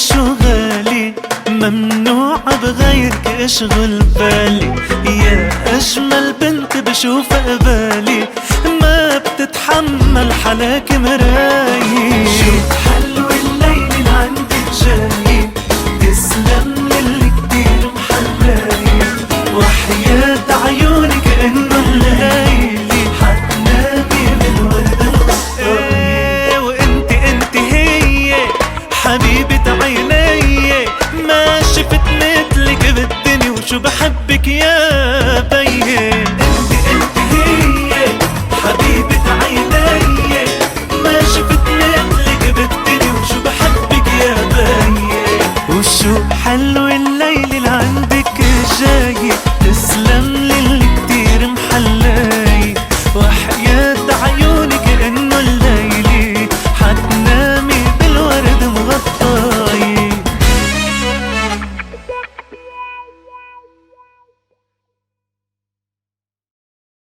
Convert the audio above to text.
شو غالي، ممنوع بغيرك اشغل بالي. يا اجمل بنت بشوف قبالي، ما بتتحمل حلاك مراي. شو حلو الليل اللي عندك جاي، تسلم للي كتير محلاي. وحياة عيونك انه الليلي حتنامي بالورد القصاي. وانت هي حبيبة عيني، ما شفت مثلك بالدنيا وشو بحبك يا بيه. انت هي حبيبة عيني، ما شفت مثلك بالدنيا وشو بحبك يا بيه. وشو